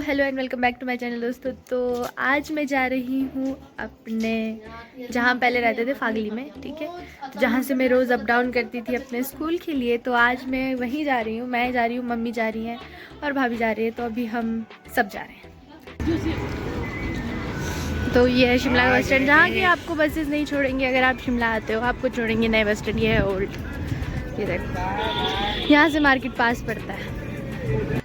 Hello and welcome back to my channel दोस्तों। तो आज मैं जा रही हूँ अपने जहाँ पहले रहते थे फागली में, ठीक है, तो जहाँ से मैं रोज़ अप डाउन करती थी अपने स्कूल के लिए। तो आज मैं वहीं जा रही हूँ, मैं जा रही हूँ, मम्मी जा रही हैं और भाभी जा रही है। तो अभी हम सब जा रहे हैं। तो ये है शिमला बस स्टैंड, जहाँ की आपको बसेस नहीं छोड़ेंगे। अगर आप शिमला आते हो आपको छोड़ेंगे नए बस स्टैंड। ये है ओल्ड, ये देखो, यहाँ से मार्केट पास पड़ता है।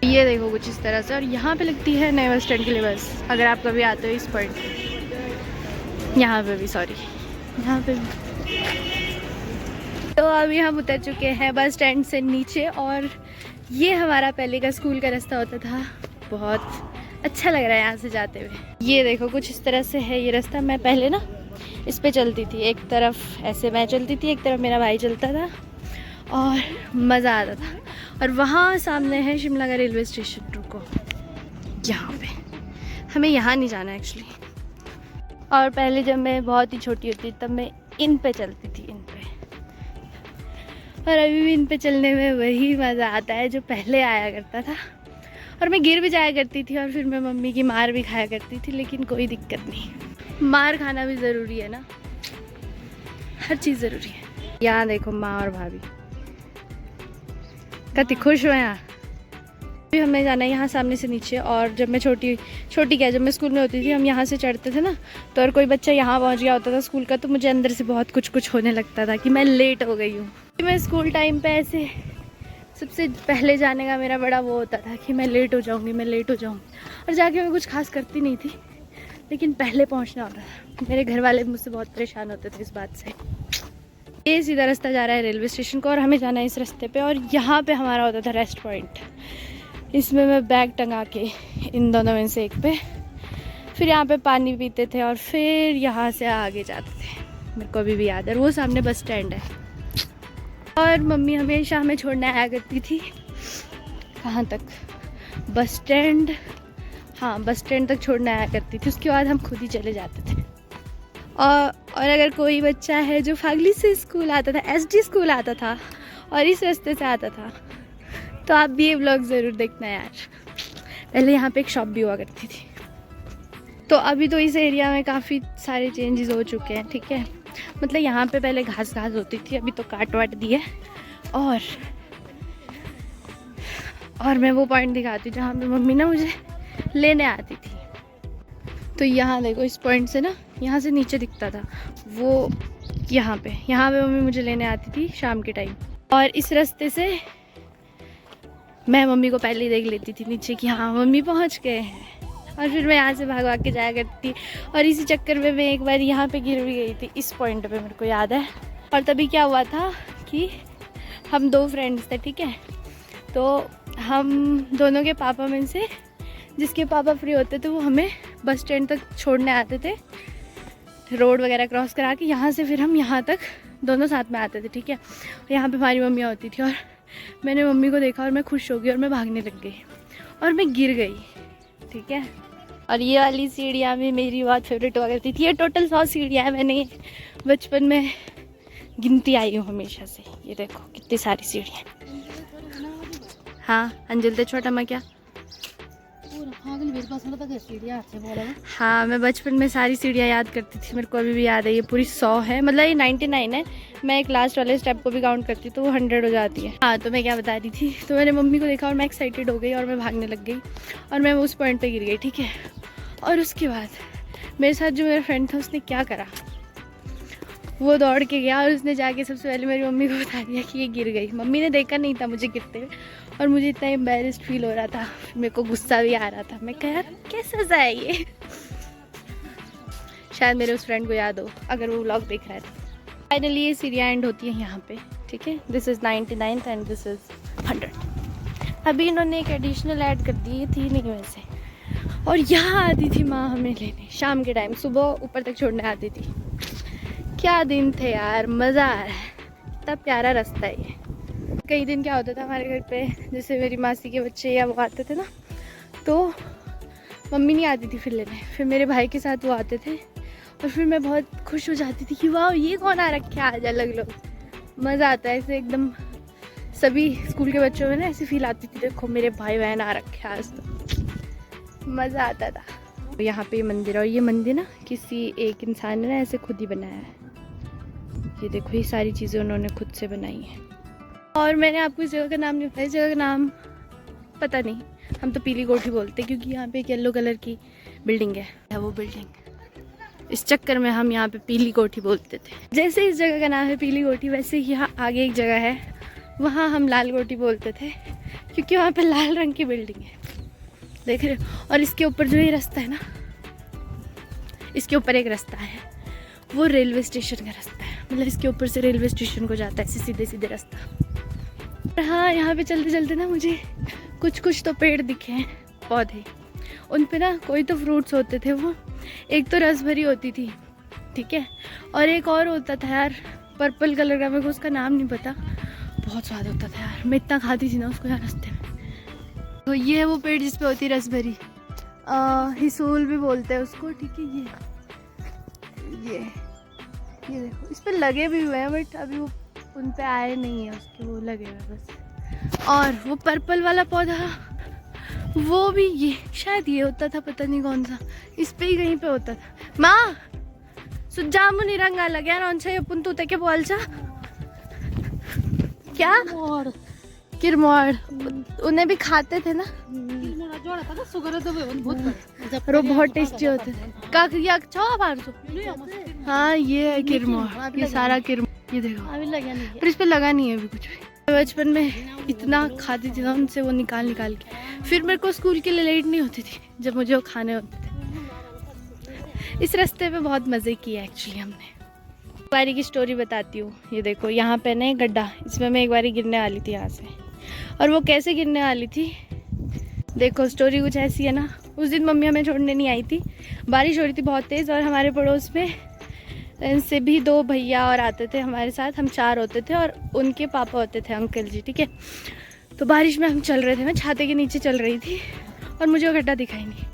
ये देखो कुछ इस तरह से। और यहाँ पे लगती है नए बस स्टैंड के लिए बस, अगर आप कभी आते हो इस पॉइंट, यहाँ पे भी, सॉरी, यहाँ पे भी। तो अभी हम उतर चुके हैं बस स्टैंड से नीचे, और ये हमारा पहले का स्कूल का रास्ता होता था। बहुत अच्छा लग रहा है यहाँ से जाते हुए। ये देखो कुछ इस तरह से है ये रास्ता। मैं पहले ना इस पे चलती थी, एक तरफ ऐसे मैं चलती थी, एक तरफ मेरा भाई चलता था और मज़ा आता था। और वहाँ सामने है शिमला का रेलवे स्टेशन। रुको, यहाँ पे हमें यहाँ नहीं जाना एक्चुअली। और पहले जब मैं बहुत ही छोटी होती तब मैं इन पे चलती थी, इन पे। और अभी भी इन पे चलने में वही मज़ा आता है जो पहले आया करता था। और मैं गिर भी जाया करती थी और फिर मैं मम्मी की मार भी खाया करती थी, लेकिन कोई दिक्कत नहीं। मार खाना भी ज़रूरी है ना, हर चीज़ ज़रूरी है। यहाँ देखो माँ और भाभी कितनी खुश हो यहाँ। अभी हमें जाना है यहाँ सामने से नीचे। और जब मैं छोटी क्या, जब मैं स्कूल में होती थी, हम यहाँ से चढ़ते थे ना, तो और कोई बच्चा यहाँ पहुँच गया होता था स्कूल का, तो मुझे अंदर से बहुत कुछ होने लगता था कि मैं लेट हो गई हूँ। मैं स्कूल टाइम पे ऐसे सबसे पहले जाने का मेरा बड़ा वो होता था कि मैं लेट हो जाऊँगी, मैं लेट हो जाऊँगी। और जाके मैं कुछ खास करती नहीं थी, लेकिन पहले पहुँचना होता था। मेरे घर वाले मुझसे बहुत परेशान होते थे इस बात से। ये सीधा रास्ता जा रहा है रेलवे स्टेशन को, और हमें जाना है इस रास्ते पे। और यहाँ पे हमारा होता था रेस्ट पॉइंट। इसमें मैं बैग टंगा के इन दोनों में से एक पे, फिर यहाँ पे पानी पीते थे और फिर यहाँ से आगे जाते थे। मेरे को अभी भी याद है, वो सामने बस स्टैंड है। और मम्मी हमेशा हमें छोड़ने आया करती थी। कहाँ तक? बस स्टैंड, हाँ बस स्टैंड तक छोड़ने आया करती थी। उसके बाद हम खुद ही चले जाते थे। और अगर कोई बच्चा है जो फागली से स्कूल आता था, एसडी स्कूल आता था और इस रास्ते से आता था, तो आप भी ये व्लॉग ज़रूर देखना यार। पहले यहाँ पे एक शॉप भी हुआ करती थी। तो अभी तो इस एरिया में काफ़ी सारे चेंजेस हो चुके हैं, ठीक है। मतलब यहाँ पे पहले घास होती थी, अभी तो काट वाट दी है। और मैं वो पॉइंट दिखाती हूँ जहाँ पे मम्मी ना मुझे लेने आती थी। तो यहाँ देखो, इस पॉइंट से ना, यहाँ से नीचे दिखता था वो, यहाँ पे मम्मी मुझे लेने आती थी शाम के टाइम। और इस रास्ते से मैं मम्मी को पहले ही देख लेती थी नीचे कि हाँ मम्मी पहुँच गए हैं। और फिर मैं यहाँ से भाग के जाया करती थी। और इसी चक्कर में मैं एक बार यहाँ पे गिर भी गई थी, इस पॉइंट पे, मेरे को याद है। और तभी क्या हुआ था कि हम दो फ्रेंड्स थे, ठीक है। तो हम दोनों के पापा में से जिसके पापा फ्री होते थे वो हमें बस स्टैंड तक छोड़ने आते थे, रोड वगैरह क्रॉस करा के। यहाँ से फिर हम यहाँ तक दोनों साथ में आते थे, ठीक है। यहाँ पे हमारी मम्मी होती थी। और मैंने मम्मी को देखा और मैं खुश हो गई और मैं भागने लग गई और मैं गिर गई, ठीक है। और ये वाली सीढ़ियाँ भी मेरी बहुत फेवरेट हुआ करती थी। ये टोटल 100 सीढ़ियाँ हैं, मैंने बचपन में गिनती आई हूँ हमेशा से। ये देखो कितनी सारी सीढ़ियाँ। हाँ अंजल तो छोटा मैं क्या, हाँ मैं बचपन में सारी सीढ़ियाँ याद करती थी। मेरे को अभी भी याद है, ये पूरी 100 है, मतलब ये 99 है। मैं एक लास्ट वाले स्टेप को भी काउंट करती तो वो 100 हो जाती है। हाँ तो मैं क्या बता रही थी, तो मैंने मम्मी को देखा और मैं एक्साइटेड हो गई और मैं भागने लग गई और मैं उस पॉइंट पे गिर गई, ठीक है। और उसके बाद मेरे साथ जो मेरा फ्रेंड था उसने क्या करा, वो दौड़ के गया और उसने जाके सबसे पहले मेरी मम्मी को बता दिया कि ये गिर गई। मम्मी ने देखा नहीं था मुझे गिरते हुए, और मुझे इतना एम्बैरेस्ड फील हो रहा था, मेरे को गुस्सा भी आ रहा था। मैं कह यार कैसा सा है ये। शायद मेरे उस फ्रेंड को याद हो अगर वो व्लॉग देख रहा है तो। फाइनली ये सीढ़ियाँ एंड होती है यहाँ पे, ठीक है। This is 99th and this is 100। अभी इन्होंने एक एडिशनल ऐड कर दी, थी नहीं वैसे। और यहाँ आती थी माँ हमें लेने शाम के टाइम, सुबह ऊपर तक छोड़ने आती थी। क्या दिन थे यार, मज़ा आ रहा है, इतना प्यारा रास्ता है ये। कई दिन क्या होता था हमारे घर पे, जैसे मेरी मासी के बच्चे या वो आते थे ना, तो मम्मी नहीं आती थी फिर लेने, फिर मेरे भाई के साथ वो आते थे। और फिर मैं बहुत खुश हो जाती थी कि वाह ये कौन आ रखे है, आज अलग लोग। मज़ा आता है ऐसे एकदम, सभी स्कूल के बच्चों में ना ऐसी फील आती थी, देखो मेरे भाई बहन आ रखे हैं आज। तो मज़ा आता था। यहाँ पे मंदिर, और ये मंदिर ना किसी एक इंसान ने ना ऐसे खुद ही बनाया है। ये देखो, ये सारी चीज़ें उन्होंने खुद से बनाई हैं। और मैंने आपको इस जगह का नाम नहीं बताया, इस जगह का नाम पता नहीं, हम तो पीली कोठी बोलते हैं क्योंकि यहाँ पे एक येलो कलर की बिल्डिंग है वो बिल्डिंग, इस चक्कर में हम यहाँ पे पीली कोठी बोलते थे। जैसे इस जगह का नाम है पीली कोठी, वैसे ही यहाँ आगे एक जगह है, वहाँ हम लाल कोठी बोलते थे क्योंकि वहाँ पे लाल रंग की बिल्डिंग है, देख रहे हो। और इसके ऊपर जो ये रास्ता है ना, इसके ऊपर एक रास्ता है, वो रेलवे स्टेशन का रास्ता है, मतलब इसके ऊपर से रेलवे स्टेशन को जाता है सीधे सीधे रास्ता। हाँ, यहाँ पे चलते चलते ना मुझे कुछ तो पेड़ दिखे हैं, पौधे, उन पे ना कोई तो फ्रूट्स होते थे। वो एक तो रसभरी होती थी, ठीक है, और एक और होता था यार पर्पल कलर का, मेरे को उसका नाम नहीं पता, बहुत स्वाद होता था यार, मैं इतना खाती थी ना उसको यार रास्ते में। तो ये है वो पेड़ जिस पे होती है रसभरी, हिसूल भी बोलते हैं उसको, ठीक है। ये देखो, इस पे लगे भी हुए हैं बट अभी वो उन पे आए नहीं है उसके, वो लगे हुए बस। और वो पर्पल वाला पौधा, वो भी ये शायद ये होता था, पता नहीं कौन सा, इस पे ही कहीं पे होता था। माँ सुजामुनी रंग अलग है रौन छे अपन तू के बोलचा क्या किरमोड़, उन्हें भी खाते थे ना, वो बहुत टेस्टी होते थे। हाँ, ये है किरमोड़, ये सारा किरमोड़, ये देखो, पर इस पे लगा नहीं है अभी कुछ भी। बचपन में इतना खाती थी ना उनसे, वो निकाल के, फिर मेरे को स्कूल के लिए लेट नहीं होती थी जब मुझे वो खाने होते थे। इस रास्ते पे बहुत मज़े किए एक्चुअली हमने। एक बारी की स्टोरी बताती हूँ। ये देखो, यहाँ पे ना गड्ढा, इसमें मैं एक बारी गिरने वाली थी यहाँ से, और वो कैसे गिरने वाली थी देखो, स्टोरी कुछ ऐसी है ना। उस दिन मम्मी हमें छोड़ने नहीं आई थी, बारिश हो रही थी बहुत तेज़, और हमारे पड़ोस में से भी 2 भैया और आते थे हमारे साथ, हम 4 होते थे, और उनके पापा होते थे अंकल जी, ठीक है। तो बारिश में हम चल रहे थे, मैं छाते के नीचे चल रही थी और मुझे वो गड्ढा दिखाई नहीं,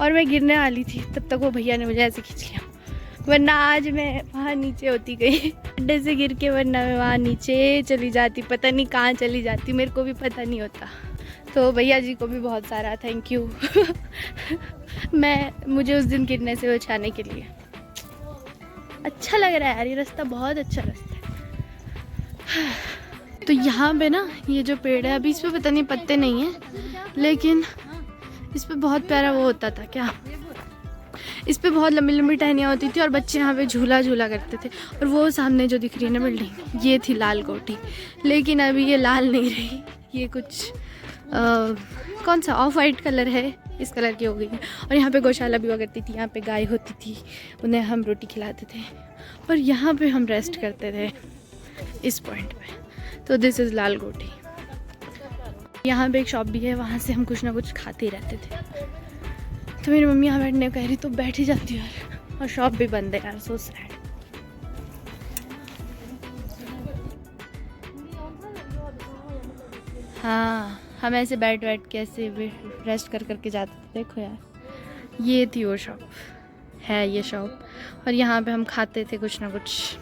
और मैं गिरने वाली थी, तब तक वो भैया ने मुझे ऐसे खींच लिया, वरना आज मैं वहाँ नीचे होती गई गड्ढे से गिर के, वरना मैं वहाँ नीचे चली जाती, पता नहीं कहाँ चली जाती, मेरे को भी पता नहीं होता। तो भैया जी को भी बहुत सारा थैंक यू मुझे उस दिन गिरने से बचाने के लिए। अच्छा लग रहा है यार, ये रास्ता बहुत अच्छा रास्ता है। तो यहाँ पे ना ये जो पेड़ है, अभी इस पे पता नहीं पत्ते नहीं हैं, लेकिन इस पे बहुत प्यारा वो होता था, क्या इस पे बहुत लंबी लंबी टहनियाँ होती थी और बच्चे यहाँ पे झूला झूला करते थे। और वो सामने जो दिख रही है ना बिल्डिंग, ये थी लाल कोठी, लेकिन अभी ये लाल नहीं रही, ये कुछ कौन सा ऑफ वाइट कलर है, इस कलर की हो गई है। और यहाँ पे गौशाला भी हुआ करती थी, यहाँ पे गाय होती थी, उन्हें हम रोटी खिलाते थे, और यहाँ पे हम रेस्ट करते थे इस पॉइंट पे। तो दिस इज़ लाल कोठी। यहाँ पे एक शॉप भी है, वहाँ से हम कुछ ना कुछ खाते ही रहते थे। तो मेरी मम्मी यहाँ बैठने कह रही तो बैठ ही जाती है यार, और शॉप भी बंद है यार, सो सैड। हाँ, हम ऐसे बैठ के ऐसे रेस्ट करके जाते थे। देखो यार, ये थी वो शॉप, है ये शॉप, और यहाँ पे हम खाते थे कुछ ना कुछ।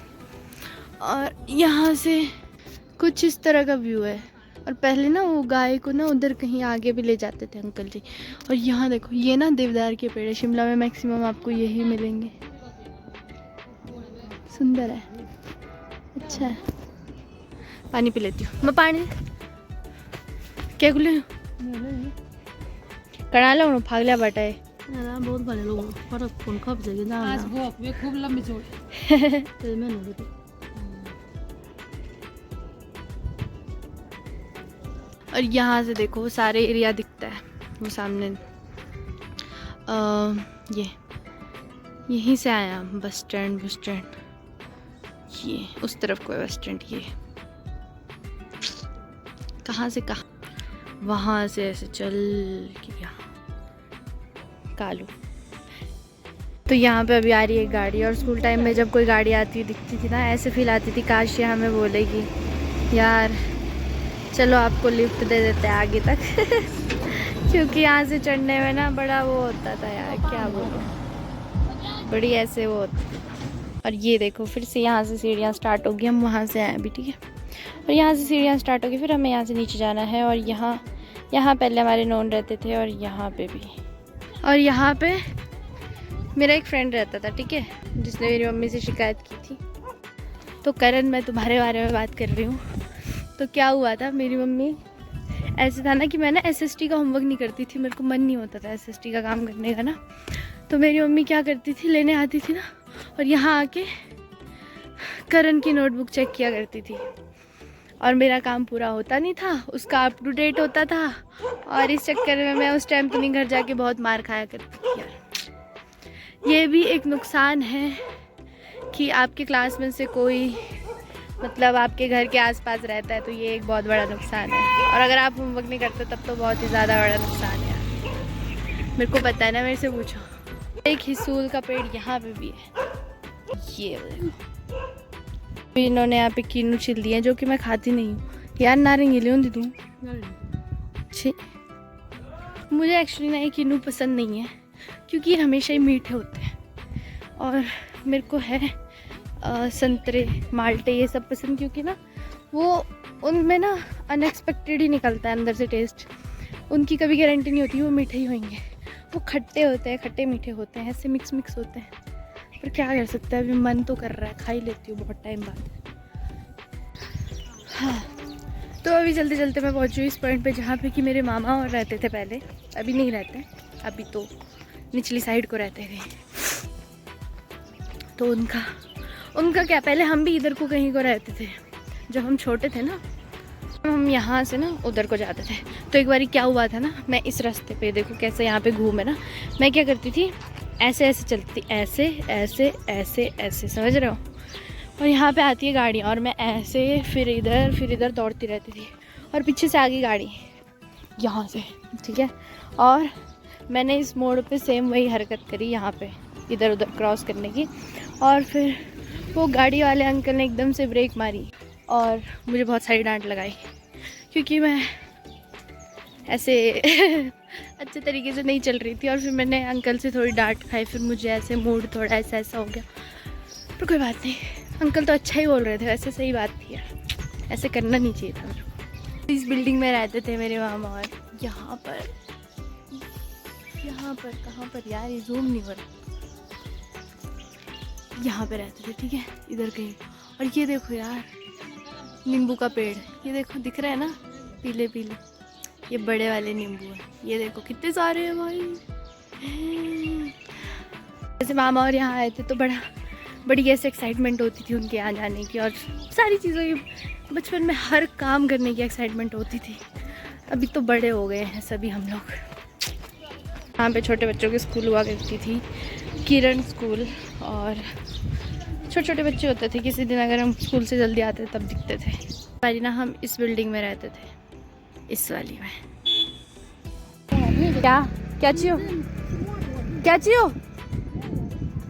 और यहाँ से कुछ इस तरह का व्यू है, और पहले ना वो गाय को ना उधर कहीं आगे भी ले जाते थे अंकल जी। और यहाँ देखो, ये ना देवदार के पेड़ है, शिमला में मैक्सिमम आपको यही मिलेंगे। सुंदर है, अच्छा है। पानी पी लेती हूँ मैं, पानी क्या खुले कणा लो फागल्या बटाए बहुत भले लोग पर फोन कब जगह ना आज वो अपने खूब लंबी जोड़ ते मैं नहीं। और यहाँ से देखो सारे एरिया दिखता है, वो सामने ये यहीं से आया हम, बस स्टैंड ये उस तरफ को है बस स्टैंड, ये कहाँ से कहाँ, वहाँ से ऐसे चल के यहाँ कालू। तो यहाँ पे अभी आ रही है गाड़ी, और स्कूल टाइम में जब कोई गाड़ी आती दिखती थी ना, ऐसे फील आती थी काश ये हमें बोलेगी यार चलो आपको लिफ्ट दे देते हैं आगे तक क्योंकि यहाँ से चढ़ने में ना बड़ा वो होता था यार, क्या बोलूं, बड़ी ऐसे वो होती। और ये देखो फिर से यहाँ से सीढ़ियाँ स्टार्ट होगी, हम वहाँ से आए अभी, ठीक है। और यहाँ से सीढ़ियाँ स्टार्ट होगी, फिर हमें यहाँ से नीचे जाना है। और यहाँ पहले हमारे नॉन रहते थे, और यहाँ पे भी और यहाँ पे मेरा एक फ्रेंड रहता था, ठीक है, जिसने मेरी मम्मी से शिकायत की थी। तो करण, मैं तुम्हारे बारे में बात कर रही हूँ। तो क्या हुआ था, मेरी मम्मी, ऐसे था ना कि मैं ना SST का होमवर्क नहीं करती थी, मेरे को मन नहीं होता था SST का काम करने का ना। तो मेरी मम्मी क्या करती थी, लेने आती थी ना, और यहाँ आके करण की नोटबुक चेक किया करती थी। और मेरा काम पूरा होता नहीं था, उसका अप टू डेट होता था। और इस चक्कर में मैं उस टाइम अपनी घर जाके बहुत मार खाया करती थी यार। ये भी एक नुकसान है कि आपके क्लास में से कोई मतलब आपके घर के आसपास रहता है, तो ये एक बहुत बड़ा नुकसान है। और अगर आप होमवर्क नहीं करते तब तो बहुत ही ज़्यादा बड़ा नुकसान है। मेरे को पता है ना, मेरे से पूछो। एक हिसूल का पेड़ यहाँ पे भी है, ये देखो। इन्होंने यहाँ पे किन्नू छिल दिए, जो कि मैं खाती नहीं हूँ यार। नारंगी ले दी तू, अच्छी। मुझे एक्चुअली ना ये किन्नू पसंद नहीं है, क्योंकि ये हमेशा ही मीठे होते हैं। और मेरे को है संतरे, माल्टे, ये सब पसंद, क्योंकि ना वो उनमें ना अनएक्सपेक्टेड ही निकलता है अंदर से टेस्ट। उनकी कभी गारंटी नहीं होती वो मीठे ही होंगे। वो खट्टे होते हैं, खट्टे मीठे होते हैं, ऐसे मिक्स होते हैं। पर क्या कर सकते हैं, अभी मन तो कर रहा है, खा ही लेती हूँ बहुत टाइम बाद। हाँ, तो अभी चलते चलते मैं पहुँची इस पॉइंट पे जहाँ पे कि मेरे मामा और रहते थे पहले। अभी नहीं रहते, अभी तो निचली साइड को रहते थे। तो उनका क्या, पहले हम भी इधर को कहीं को रहते थे जब हम छोटे थे ना। हम यहाँ से ना उधर को जाते थे। तो एक बार क्या हुआ था ना, मैं इस रास्ते पे, देखो कैसे यहाँ पे घूम है ना, मैं क्या करती थी, ऐसे ऐसे चलती थी, ऐसे ऐसे ऐसे ऐसे, समझ रहे हो। और यहाँ पे आती है गाड़ी, और मैं ऐसे फिर इधर दौड़ती रहती थी। और पीछे से आ गई गाड़ी यहाँ से, ठीक है। और मैंने इस मोड़ पे सेम वही हरकत करी, यहाँ पे इधर उधर क्रॉस करने की। और फिर वो गाड़ी वाले अंकल ने एकदम से ब्रेक मारी और मुझे बहुत सारी डांट लगाई, क्योंकि मैं ऐसे अच्छे तरीके से नहीं चल रही थी। और फिर मैंने अंकल से थोड़ी डांट खाई, फिर मुझे ऐसे मूड थोड़ा ऐसा हो गया। पर कोई बात नहीं, अंकल तो अच्छा ही बोल रहे थे, वैसे सही बात थी यार, ऐसे करना नहीं चाहिए था मेरे को। इस बिल्डिंग में रहते थे मेरे मामा, और यहाँ पर कहाँ पर यार, ये जूम नहीं हो रहा, यहाँ पे रहते थे, ठीक है, इधर कहीं। और ये देखो यार, नींबू का पेड़, ये देखो दिख रहा है ना, पीले पीले, ये बड़े वाले नींबू है। ये देखो कितने सारे हैं भाई। जैसे मामा और यहाँ आए थे तो बड़ी ऐसे एक्साइटमेंट होती थी उनके यहाँ जाने की, और सारी चीज़ों की, बचपन में हर काम करने की एक्साइटमेंट होती थी। अभी तो बड़े हो गए हैं सभी हम लोग। यहाँ पे छोटे बच्चों की स्कूल हुआ करती थी, किरण स्कूल। और छोटे छोटे बच्चे होते थे, किसी दिन अगर हम स्कूल से जल्दी आते तब दिखते थे। पहले ना हम इस बिल्डिंग में रहते थे, इस वाली में। क्या चाहिए?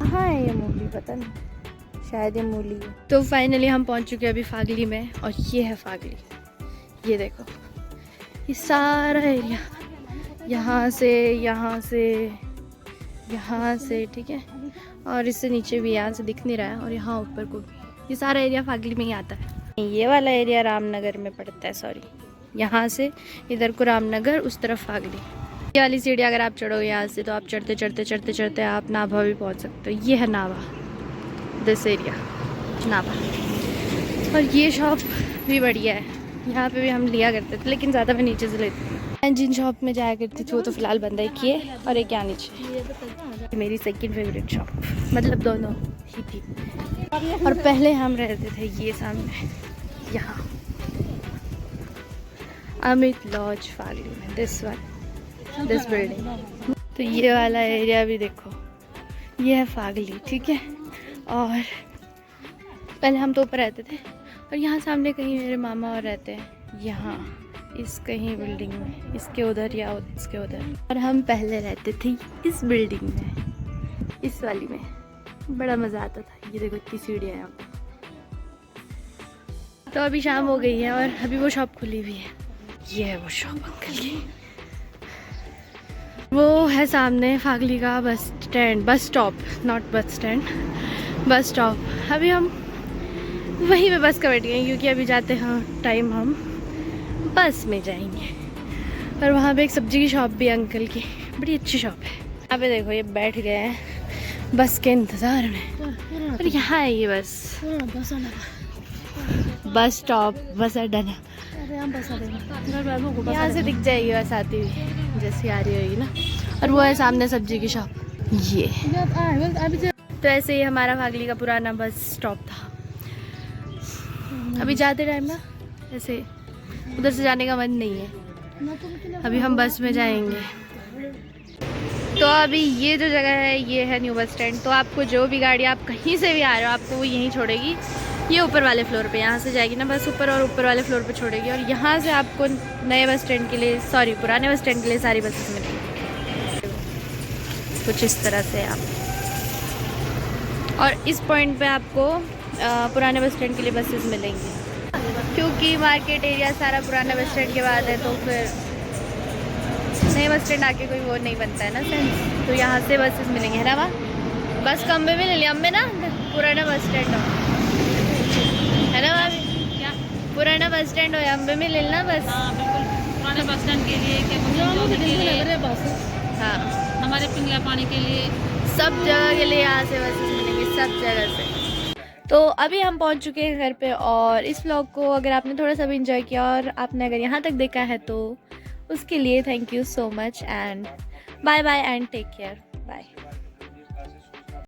हाँ, ये मूली, पता नहीं, शायद ये मूली है। तो फाइनली हम पहुंच चुके हैं अभी फागली में, और ये है फागली। ये देखो, ये सारा एरिया, यहाँ से, ठीक है, और इससे नीचे भी, यहाँ से दिख नहीं रहा है, और यहाँ ऊपर को भी, ये सारा एरिया फागली में ही आता है। ये वाला एरिया रामनगर में पड़ता है, सॉरी, यहाँ से इधर को रामनगर, उस तरफ फागली। ये वाली सीढ़ी अगर आप चढ़ोगे यहाँ से, तो आप चढ़ते आप नाभा भी पहुँच सकते हो। ये है नाभा, दिस एरिया नाभा। और ये शॉप भी बढ़िया है, यहाँ पे भी हम लिया करते थे, लेकिन ज़्यादा मैं नीचे से लेती थी। मैं जिन शॉप में जाया करती थी वो तो फ़िलहाल बंद है, एक ये और एक यहाँ नीचे। मेरी सेकंड फेवरेट शॉप, मतलब दोनों ही थी। और पहले हम रहते थे ये सामने, यहाँ अमित लॉज फागली में, दिस बिल्डिंग। तो ये वाला एरिया भी देखो, ये है फागली, ठीक है। और पहले हम तो ऊपर रहते थे, और यहाँ सामने कहीं मेरे मामा और रहते हैं, यहाँ इस कहीं बिल्डिंग में, इसके उधर या इसके उधर। और हम पहले रहते थे इस बिल्डिंग में, इस वाली में। बड़ा मज़ा आता था। ये देखो इतनी सीढ़ियाँ यहाँ पे। तो अभी शाम हो गई है और अभी वो शॉप खुली हुई है। ये है वो शॉप अंकल की, वो है सामने फागली का bus stop, not bus stand, bus stop. अभी हम वहीं पे बस का वेट करेंगे, क्योंकि अभी जाते हैं टाइम हम बस में जाएंगे। और वहाँ पे एक सब्जी की शॉप भी है अंकल की, बड़ी अच्छी शॉप है। यहाँ पे देखो ये बैठ गए हैं बस के इंतज़ार में। और यहाँ है ये बस बस स्टॉप, बस अड्डा। यहाँ से दिख जाएगी बस आती हुई, जैसी आ रही होगी ना। और वो है सामने सब्जी की शॉप ये। तो ऐसे ही हमारा फागली का पुराना बस स्टॉप था। अभी जाते टाइम ना ऐसे उधर से जाने का मन नहीं है, अभी हम बस में जाएंगे। तो अभी ये जो जगह है ये है न्यू बस स्टैंड। तो आपको जो भी गाड़ी, आप कहीं से भी आ रहे हो, आपको वो यहीं छोड़ेगी। ये ऊपर वाले फ्लोर पे, यहाँ से जाएगी ना बस ऊपर, और ऊपर वाले फ्लोर पे छोड़ेगी। और यहाँ से आपको नए बस स्टैंड के लिए, सॉरी पुराने बस स्टैंड के लिए सारी बसेस मिलेंगी कुछ इस तरह से आप। और इस पॉइंट पे आपको पुराने बस स्टैंड के लिए बसेस मिलेंगी, क्योंकि मार्केट एरिया सारा पुराने बस स्टैंड के बाद है। तो फिर नए बस स्टैंड आके कोई वो नहीं बनता है ना सेंस। तो यहाँ से बसेस मिलेंगे, है ना। वहाँ बस कम में भी ले लिया अम्मे ना, पुराना बस स्टैंड हो, है ना भाभी। क्या पुराना बस स्टैंड हो, अम्बे में ले लेना बस। हाँ बिल्कुल, पुराने बस स्टैंड के लिए, हाँ हमारे पिंगला पानी के लिए, सब जगह के लिए यहाँ से बसेस मिलेंगी, सब जगह से। तो अभी हम पहुँच चुके हैं घर पे। और इस व्लॉग को अगर आपने थोड़ा सा भी इंजॉय किया और आपने अगर यहाँ तक देखा है तो उसके लिए thank you so much and bye bye and take care, bye.